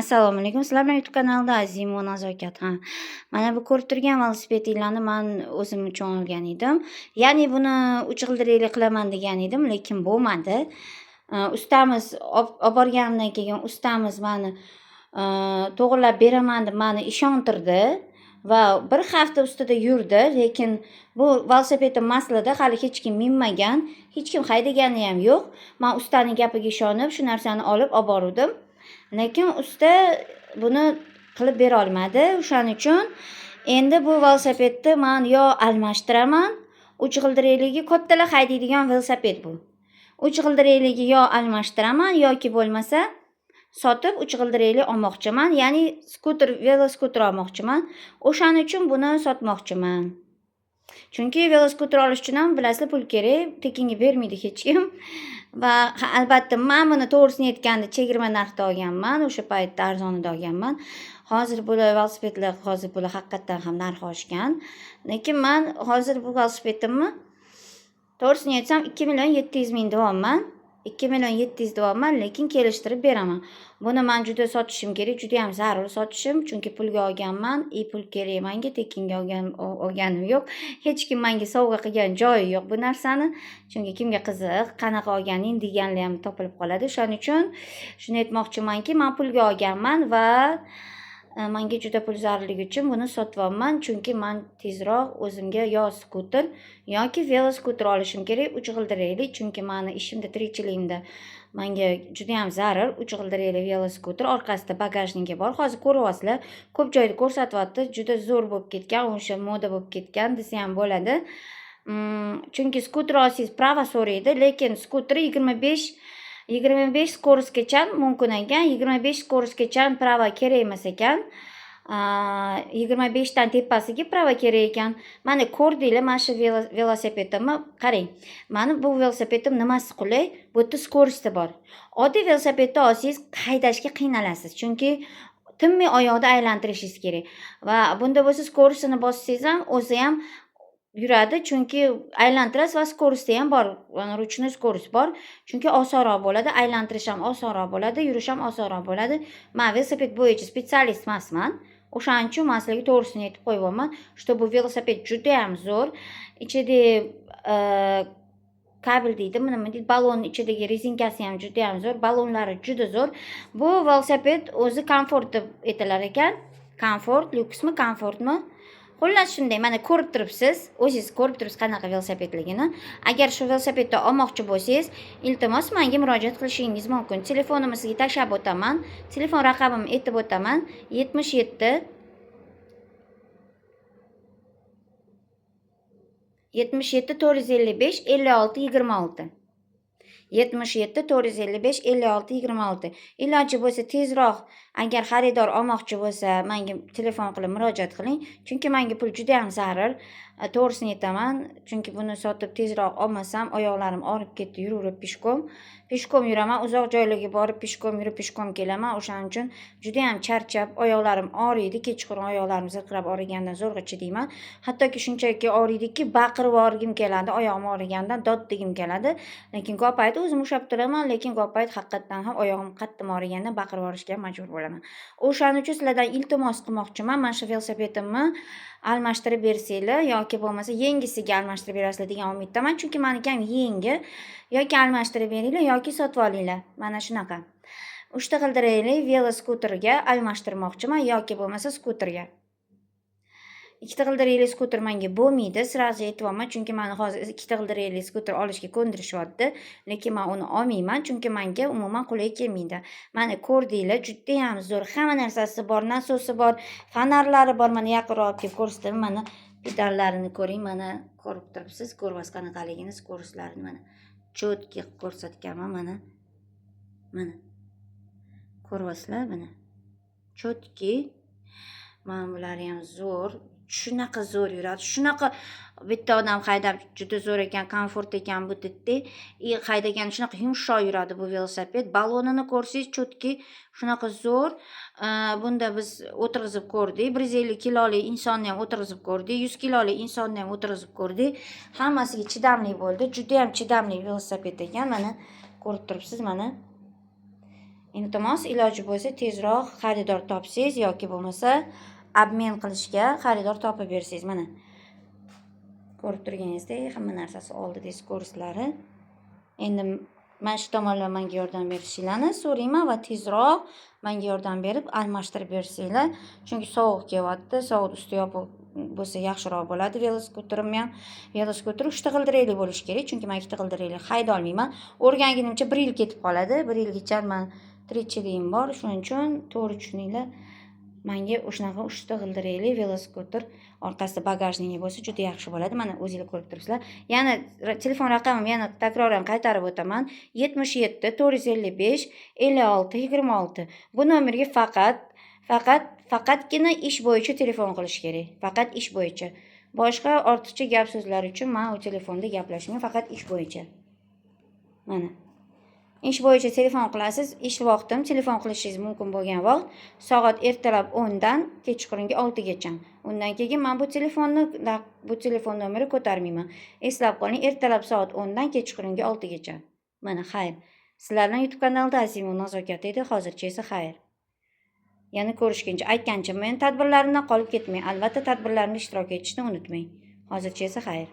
Assalomu alaykum. Sizlar bilan YouTube kanalida Azim va Nazokat. Mana bu ko'rib turgan velosipedlarni men o'zim uchun olgan edim. Ya'ni buni 3 g'ildirakli qilaman degan edim, lekin bo'lmadi. Ustamiz olib borganimdan keyin ustamiz meni to'g'irlab beraman deb meni ishontirdi va bir hafta ustida yurdi, lekin bu velosipedning maslida hali hech kim minmagan, hech kim haydagani ham yo'q. Men ustaning gapiga ishonib shu narsani olib bordim. Lekin usta buni qilib bera olmadi. O'shaning uchun endi bu velosipedni men yo almashtiraman, 3 g'ildirakligi kattalar haydaydigan velosiped bu. 3 g'ildirakligi yo almashtiraman yoki bo'lmasa sotib 3 g'ildirakli olmoqchiman, ya'ni veloskuter olmoqchiman. O'shaning uchun buni sotmoqchiman. Chunki veloskuter olish uchun ham bilasizlar pul kerak, tekinga bermaydi hech kim. Va albatta men buni to'g'risini aytganda chegirma narxda olganman, o'sha paytda arzonida olganman. Hozir bular velosipedlar haqiqatan ham narxi oshgan. Lekin men hozir bu velosipedimni to'g'risini aytsam 2.700.000 deyapman. 2.700.000 deyapman, lekin kelishtirib beraman. Buni men juda sotishim kerak, juda ham zarur sotishim, chunki pulga olganman, pul kerak menga, tekinga olganim yo'q. Hech kim menga sovg'a qilgan joyi yo'q bu narsani. Chunki kimga qiziq, qanaqa olganing deganlar ham topilib qoladi. Shuning uchun shuni aytmoqchimanki, men pulga olganman va menga juda pul zarurligi uchun buni sotyapman, chunki men tezroq o'zimga yo skuter yoki veloskuter olishim kerak, 3 g'ildirakli, chunki meni ishimda, tirikchiligimda menga juda ham zarur 3 g'ildirakli veloskuter. Orqasida bagajniki bor. Hozir ko'ryapsizlar, ko'p joyda ko'rsatyapti, juda zo'r bo'lib ketgan, o'sha moda bo'lib ketgan desa ham bo'ladi. Chunki skuter olsangiz prava so'raydi, lekin skuter 25 skoroskgacha mumkin ekan, 25 skoroskgacha prava kerak emas ekan. 25 dan tepasiga prava kerak ekan. Mana ko'rdinglar, mana shu velosipedimni qarang. Mana bu velosipedim nimasi qulay? Bu yerda skorosti bor. Oddiy velosipedni olsangiz haydashga qiynalasiz, chunki tinmay oyoqda aylantirishingiz kerak. Va bunda bo'lsa skorostini bossangiz ham o'zi ham yuradi, chunki aylantirasiz va skorosti ham bor, ruchnoy skorost bor. Chunki osonroq bo'ladi, aylantirish ham osonroq bo'ladi, yurish ham osonroq bo'ladi. Men velosiped bo'yicha specialist emasman. O'shaning uchun men sizlarga to'g'risini aytib qo'yibman. Что bu velosiped juda ham zo'r. Ichida kabel deydimi, nima deydi, balon ichidagi rezinkasi ham juda ham zo'r, balonlari juda zo'r. Bu velosiped o'zi komfort deb aytilar ekan. Komfort, lyuksmi, komfortmi? Xullas shunday, mana ko'rib turibsiz, o'zingiz ko'rib turibsiz qanaqa velosipedligini. Agar shu velosipedni olmoqchi bo'lsangiz, iltimos menga murojaat qilishingiz mumkin. Telefonimni sizga tashlab o'taman. Telefon raqamimni aytib o'taman. 77 455 56 26. 77 455 56 26. Iloji bo'lsa tezroq, agar xaridor olmoqchi bo'lsa, menga telefon qilib murojaat qiling, chunki menga pul juda ham zarur. To'g'risini aytaman, chunki buni sotib tezroq olmasam oyoqlarim og'rib ketdi, yuraverib peshkom yuraman, uzoq joylarga borib peshkom yurib peshkom kelaman. O'shaning uchun juda ham charchab, oyoqlarim og'riydi, kechqurun oyoqlarim zirqirab og'rigandan zo'rg'a chidayman. Hattoki shunchaki og'riydiki, baqirib og'rigim keladi, oyog'im og'rigandan dod degim keladi. Lekin ko'p payt o'zim ushlab turaman, lekin ko'p payt haqiqatan ham oyog'im qattiq og'rigandan baqirib og'rishga majbur bo'laman. O'shaning uchun sizlardan iltimos qilmoqchiman, mana shu velosipedimni almashtirib bersanglar yoki bo'lmasa yengisiga almashtirib berasizlar degan umiddaman, chunki meniki ham yengi. Yoki almashtirib beringlar yoki sotib olinglar. Mana shunaqa. 3 g'ildirakli veloskuterga almashtirmoqchiman yoki bo'lmasa skuterga. 2 g'ildirakli skuter menga bo'lmaydi, sразу aytyapman, chunki meni hozir 2 g'ildirakli skuter olishga ko'ndirishyapti, lekin men uni olmayman, chunki menga umuman qulay kelmaydi. Mana ko'rdinglar, juda ham zo'r, hamma narsasi bor, nasosi bor, fonarlari bor. Mana yaqinroq kelib ko'rsataman, mana pedallarini ko'ring, mana ko'rib turibsiz, ko'ryapsiz qanaqaligini, skoroslarini mana chotki ko'rsatganman, mana ko'ryapsizlar, mana chotki. Mana bulari ham zo'r, shunaqa zo'r yuradi, shunaqa bitta odam haydab juda zo'r ekan, komfort ekan bu dedda. Haydagan shunaqa yumshoq yuradi bu velosiped. Balonini ko'rsangiz chotki, shunaqa zo'r. Bunda biz o'tirg'izib ko'rdik, 150 kilolik insonni ham o'tirg'izib ko'rdik, 100 kilolik insonni ham o'tirg'izib ko'rdik. Hammasiga chidamli bo'ldi, juda ham chidamli velosiped ekan. Mana ko'rib turibsiz, mana. Iltimos, iloji bo'lsa tezroq xaridor topsangiz yoki bo'lmasa obmen qilishga xaridor topib bersangiz. Mana ko'rib turganingizdek, hamma narsasi oldingiz kurslari. Endi mana shu tomonlar menga yordam berishinglarni so'rayman va tezroq menga yordam berib almashtirib bersanglar, chunki sovuq kelyapti. Sovuq usti yopiq bo'lsa yaxshiroq bo'ladi. Velosipedim ham velosiped 3 g'ildirakli bo'lishi kerak, chunki men 2 g'ildirakli hayda olmayman. O'rgangunimcha 1 yil ketib qoladi. 1 yilgacha men tirikchiligim bor. Shuning uchun to'g'ri tushuninglar. Menga o'shanaqa 3 g'ildirakli velosiped orqasida bagajniki bo'lsa juda yaxshi bo'ladi. Mana o'zingizlar ko'rib turibsizlar. Yana telefon raqamim yana takroran qaytarib o'taman. 77 455 56 26. Bu nomerga faqatgina ish bo'yicha telefon qilish kerak. Faqat ish bo'yicha. Boshqa ortiqcha gap so'zlar uchun men u telefonda gaplashmayman, faqat ish bo'yicha. Mana. Ish bo'yicha telefon qilasiz. Ish vaqtim telefon qilishingiz mumkin bo'lgan vaqt soat ertalab 10 dan kechqurungi 6 gacha. Undan keyin men bu telefon nomerini ko'tarmayman. Eslab qoling, ertalab soat 10 dan kechqurungi 6 gacha. Mana xayr. Sizlarning YouTube kanalida Azimov Nazokat edi. Hozircha esa xayr. Yana ko'rishguncha, aytgancha men tadbirlarimdan qolib ketmang. Albatta tadbirlarimda ishtirok etishni unutmang. Hozircha esa xayr.